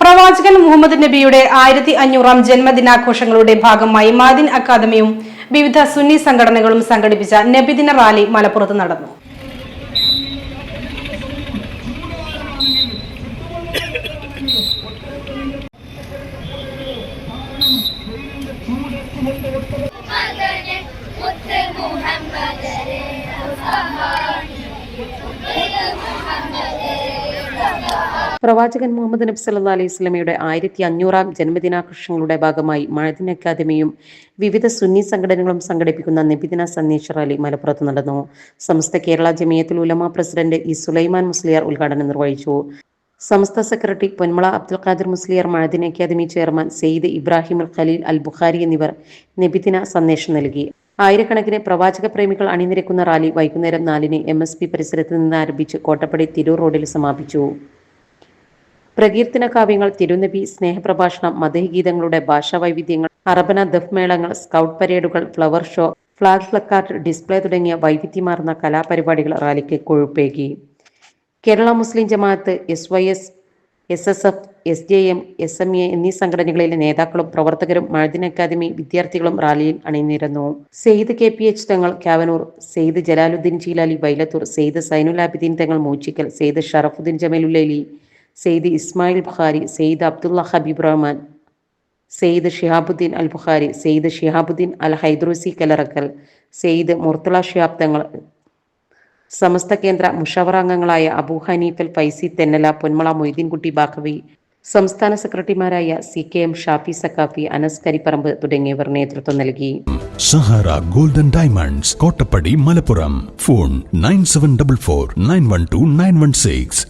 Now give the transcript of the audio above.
പ്രവാചകൻ മുഹമ്മദ് നബിയുടെ 1500-ാം ജന്മദിനാഘോഷങ്ങളുടെ ഭാഗമായി മഅദിൻ അക്കാദമിയും വിവിധ സുന്നി സംഘടനകളും സംഘടിപ്പിച്ച നബിദിന റാലി മലപ്പുറത്ത് നടന്നു. പ്രവാചകൻ മുഹമ്മദ് നബി സല്ലല്ലാഹു അലൈഹി വസല്ലമയുടെ 1500-ാം ജന്മദിനാഘോഷങ്ങളുടെ ഭാഗമായി മഅദിൻ അക്കാദമിയും വിവിധ സുന്നി സംഘടനകളും സംഘടിപ്പിക്കുന്ന നബിദിന സന്ദേശ റാലി മലപ്പുറത്ത് നടന്നു. സമസ്ത കേരള ജമിയത്തുൽ ഉലമ പ്രസിഡന്റ് ഇ സുലൈമാൻ മുസ്ലിയാർ ഉദ്ഘാടനം നിർവഹിച്ചു. Samastha secretary Ponmala Abdul Qadir Musliyar, Madin academy chairman Sayyid Ibrahim Al Khaleel Al Bukhari എന്നിവർ നബിദിന സന്ദേശം നൽകി. ആയിരക്കണക്കിന് പ്രവാചക പ്രേമികൾ അണിനിരക്കുന്ന റാലി വൈകുന്നേരം 4-ന് MSP പരിസരത്ത് നിന്ന് ആരംഭിച്ച് കോട്ടപ്പടി തിരൂർ റോഡിൽ സമാപിച്ചു. പ്രകീർത്തന കാവ്യങ്ങൾ, തിരുനബി സ്നേഹപ്രഭാഷണം, മദഹ് ഭാഷാ വൈവിധ്യങ്ങൾ, അറബന ദഫ് മേളങ്ങൾ, സ്കൗട്ട് പരേഡുകൾ, flower show, flag placard display തുടങ്ങിയ വൈവിധ്യമാർന്ന കലാപരിപാടികൾ റാലിക്ക് കൊഴുപ്പേകി. കേരള മുസ്ലിം ജമാഅത്ത്, SYS, SSF, SJM, SMA എന്നീ സംഘടനകളിലെ നേതാക്കളും പ്രവർത്തകരും മഅദിൻ അക്കാദമി വിദ്യാർത്ഥികളും റാലിയിൽ അണിനിരന്നു. സെയ്ദ് KPH തങ്ങൾ കാവനൂർ, സെയ്ദ് ജലാലുദ്ദീൻ ജീലാലി ബൈലത്തൂർ, സെയ്ദ് സൈനുൽ ആബിദീൻ തങ്ങൾ മൂച്ചിക്കൽ, സെയ്ദ് ഷറഫുദ്ദീൻ ജമലുല്ലൈലി, സെയ്ദ് ഇസ്മായിൽ ബുഖാരി, സെയ്ദ് അബ്ദുള്ള ഹബീബ് റഹ്മാൻ, സെയ്ദ് ഷിഹാബുദ്ദീൻ അൽ ബുഖാരി, സെയ്ദ് ഷിഹാബുദ്ദീൻ അൽ ഹൈദ്രൂസി കലറക്കൽ, സെയ്ദ് മുർത്തള ഷിഹാബ് തങ്ങൾ, സമസ്ത കേന്ദ്ര മുഷവറ അംഗങ്ങളായ അബൂ ഹനീഫൽ ഫൈസി തെന്നല, പൊന്മള മൊയ്തീൻകുട്ടി ബാഖവി, സംസ്ഥാന സെക്രട്ടറിമാരായ CKM ഷാഫി സക്കാഫി, അനസ് കരിപ്പറമ്പ് തുടങ്ങിയവർ നേതൃത്വം നൽകി. Sahara golden diamonds, Kottappadi, Malappuram. Phone 9744 912 916.